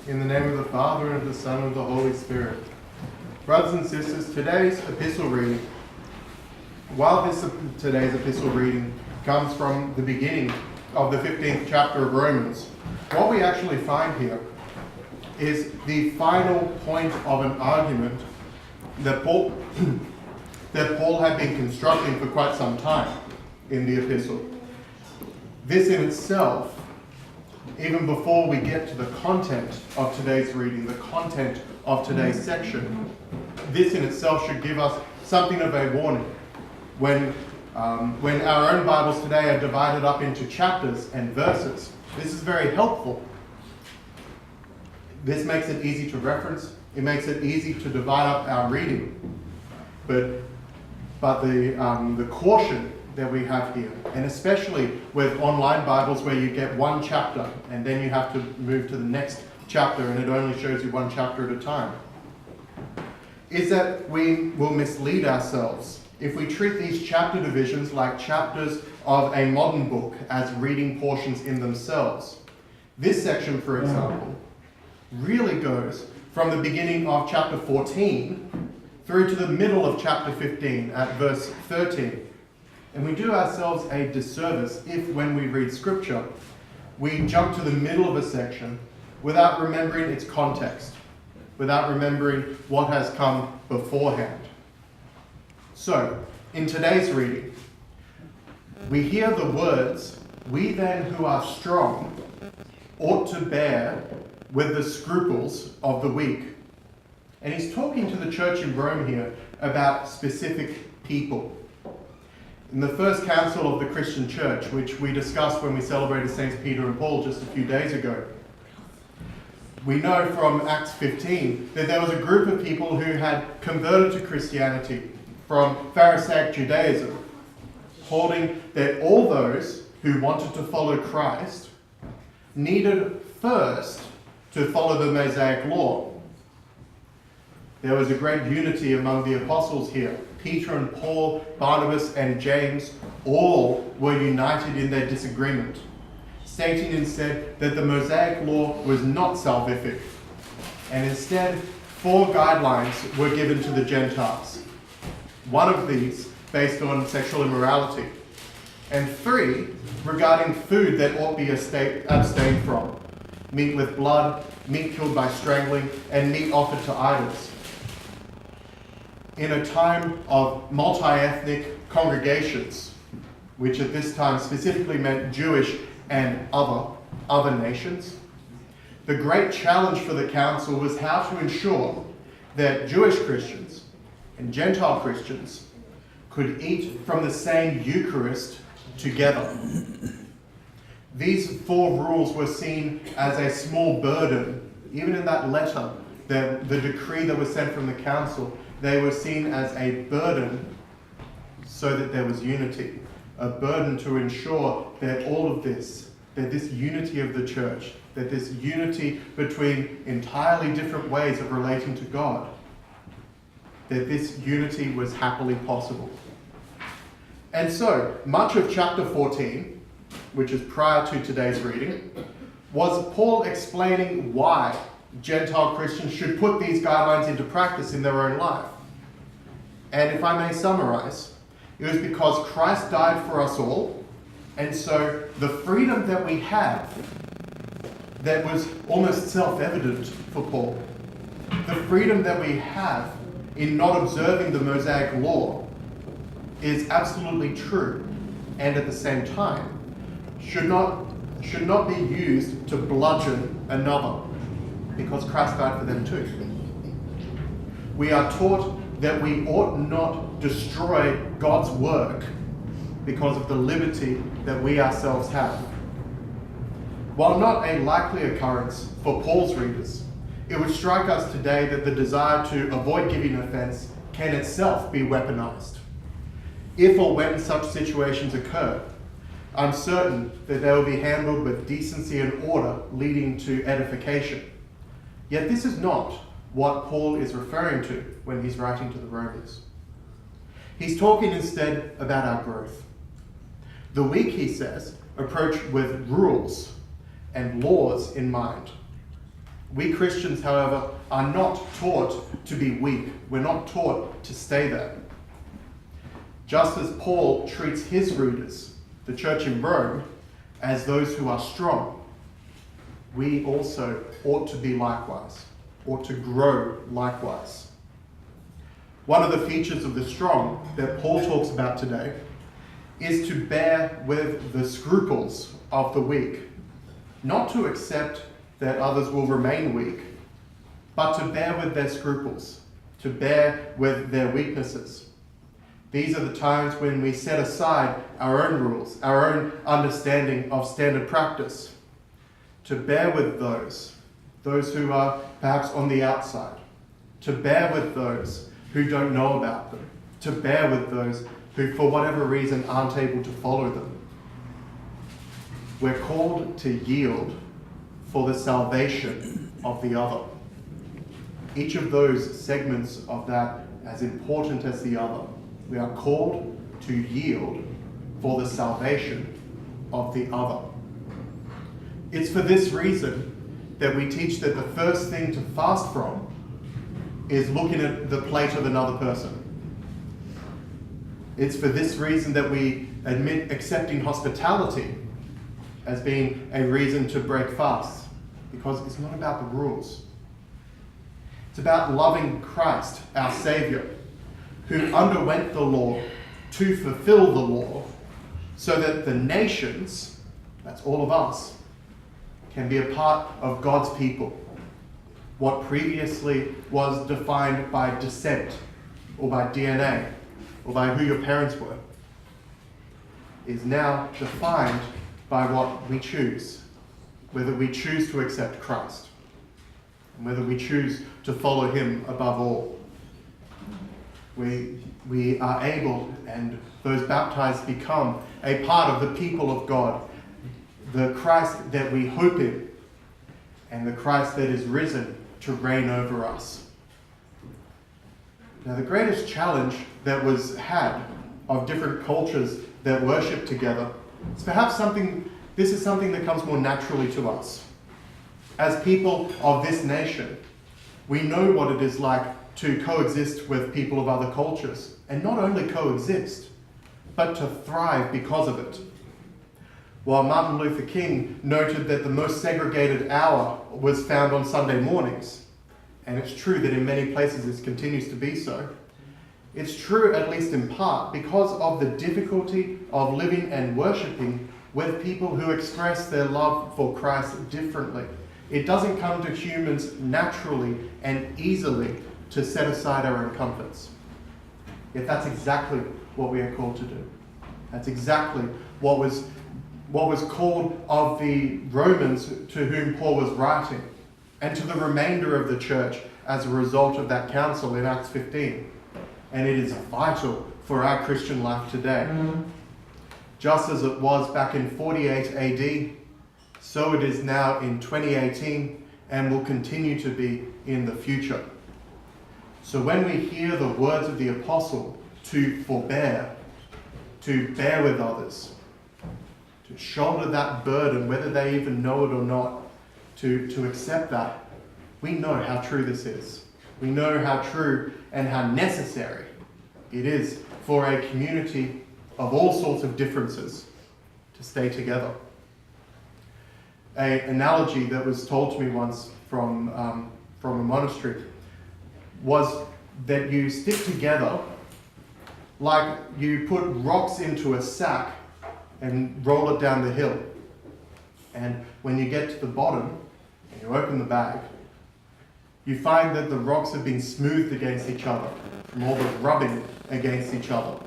In the name of the Father, and of the Son, and of the Holy Spirit. Brothers and sisters, today's epistle reading, today's epistle reading comes from the beginning of the 15th chapter of Romans, what we actually find here is the final point of an argument that Paul had been constructing for quite some time in the epistle. This in itself, even before we get to the content of today's reading, the content of today's section, this in itself should give us something of a warning. When our own Bibles today are divided up into chapters and verses, this is very helpful. This makes it easy to reference. It makes it easy to divide up our reading. But the caution that we have here, and especially with online Bibles where you get one chapter and then you have to move to the next chapter and it only shows you one chapter at a time, is that we will mislead ourselves if we treat these chapter divisions like chapters of a modern book as reading portions in themselves. This section, for example, really goes from the beginning of chapter 14 through to the middle of chapter 15 at verse 13. And we do ourselves a disservice if, when we read Scripture, we jump to the middle of a section without remembering its context, without remembering what has come beforehand. So, in today's reading, we hear the words, "We then who are strong ought to bear with the scruples of the weak." And he's talking to the church in Rome here about specific people. In the first council of the Christian church, which we discussed when we celebrated Saints Peter and Paul just a few days ago, we know from Acts 15 that there was a group of people who had converted to Christianity from Pharisaic Judaism, holding that all those who wanted to follow Christ needed first to follow the Mosaic law. There was a great unity among the apostles here. Peter and Paul, Barnabas and James, all were united in their disagreement, stating instead that the Mosaic law was not salvific, and instead 4 guidelines were given to the Gentiles. One of these based on sexual immorality, and 3 regarding food that ought to be abstained from: meat with blood, meat killed by strangling, and meat offered to idols. In a time of multi-ethnic congregations, which at this time specifically meant Jewish and other nations, the great challenge for the council was how to ensure that Jewish Christians and Gentile Christians could eat from the same Eucharist together. These 4 rules were seen as a small burden. Even in that letter, the decree that was sent from the council, they were seen as a burden so that there was unity. A burden to ensure that all of this, that this unity of the church, that this unity between entirely different ways of relating to God, that this unity was happily possible. And so, much of chapter 14, which is prior to today's reading, was Paul explaining why Gentile Christians should put these guidelines into practice in their own life. And if I may summarize, it was because Christ died for us all, and so the freedom that we have, that was almost self-evident for Paul, the freedom that we have in not observing the Mosaic law is absolutely true, and at the same time should not be used to bludgeon another, because Christ died for them too. We are taught that we ought not destroy God's work because of the liberty that we ourselves have. While not a likely occurrence for Paul's readers, it would strike us today that the desire to avoid giving offense can itself be weaponized. If or when such situations occur, I'm certain that they will be handled with decency and order, leading to edification. Yet this is not what Paul is referring to when he's writing to the Romans. He's talking instead about our growth. The weak, he says, approach with rules and laws in mind. We Christians, however, are not taught to be weak. We're not taught to stay there. Just as Paul treats his readers, the church in Rome, as those who are strong, we also ought to be likewise, ought to grow likewise. One of the features of the strong that Paul talks about today is to bear with the scruples of the weak, not to accept that others will remain weak, but to bear with their scruples, to bear with their weaknesses. These are the times when we set aside our own rules, our own understanding of standard practice, to bear with those who are perhaps on the outside, to bear with those who don't know about them, to bear with those who for whatever reason aren't able to follow them. We're called to yield for the salvation of the other. Each of those segments of that as important as the other. We are called to yield for the salvation of the other. It's for this reason that we teach that the first thing to fast from is looking at the plate of another person. It's for this reason that we admit accepting hospitality as being a reason to break fasts, because it's not about the rules. It's about loving Christ, our Saviour, who underwent the law to fulfill the law so that the nations, that's all of us, can be a part of God's people. What previously was defined by descent or by DNA or by who your parents were is now defined by what we choose, whether we choose to accept Christ and whether we choose to follow him above all. We are able, and those baptized become a part of the people of God, the Christ that we hope in, and the Christ that is risen to reign over us. Now, the greatest challenge that was had of different cultures that worship together is perhaps this is something that comes more naturally to us. As people of this nation, we know what it is like to coexist with people of other cultures, and not only coexist, but to thrive because of it. While Martin Luther King noted that the most segregated hour was found on Sunday mornings, and it's true that in many places this continues to be so, it's true at least in part because of the difficulty of living and worshipping with people who express their love for Christ differently. It doesn't come to humans naturally and easily to set aside our own comforts. Yet that's exactly what we are called to do. That's exactly what was called of the Romans to whom Paul was writing, and to the remainder of the church as a result of that council in Acts 15. And it is vital for our Christian life today. Just as it was back in 48 AD, so it is now in 2018 and will continue to be in the future. So when we hear the words of the apostle to forbear, to bear with others, to shoulder that burden, whether they even know it or not, to accept that, we know how true this is. We know how true and how necessary it is for a community of all sorts of differences to stay together. An analogy that was told to me once from a monastery was that you stick together like you put rocks into a sack and roll it down the hill. And when you get to the bottom and you open the bag, you find that the rocks have been smoothed against each other from all the rubbing against each other.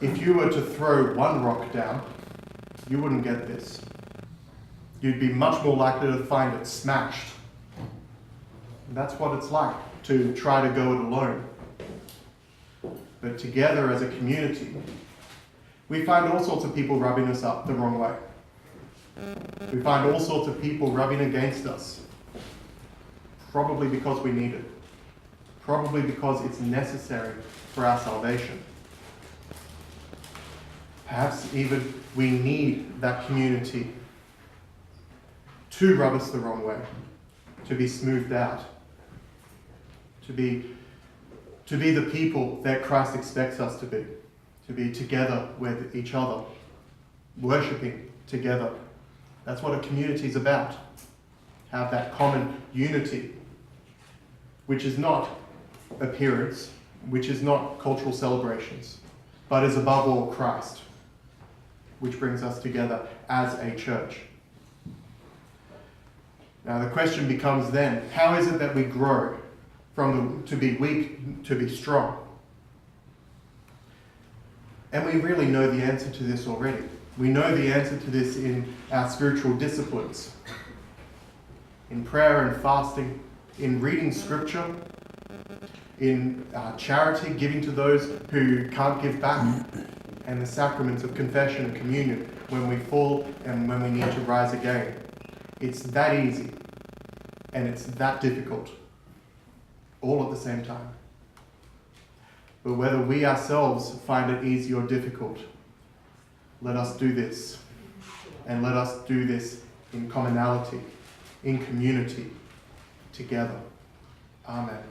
If you were to throw one rock down, you wouldn't get this. You'd be much more likely to find it smashed. And that's what it's like to try to go it alone. But together as a community, we find all sorts of people rubbing us up the wrong way. We find all sorts of people rubbing against us. Probably because we need it. Probably because it's necessary for our salvation. Perhaps even we need that community to rub us the wrong way, to be smoothed out, to be the people that Christ expects us to be together with each other, worshipping together. That's what a community is about. Have that common unity, which is not appearance, which is not cultural celebrations, but is above all Christ, which brings us together as a church. Now the question becomes then, how is it that we grow to be weak to be strong? And we really know the answer to this already. We know the answer to this in our spiritual disciplines, in prayer and fasting, in reading scripture, in charity, giving to those who can't give back, and the sacraments of confession and communion when we fall and when we need to rise again. It's that easy and it's that difficult, all at the same time. But whether we ourselves find it easy or difficult, let us do this, and let us do this in commonality, in community, together. Amen.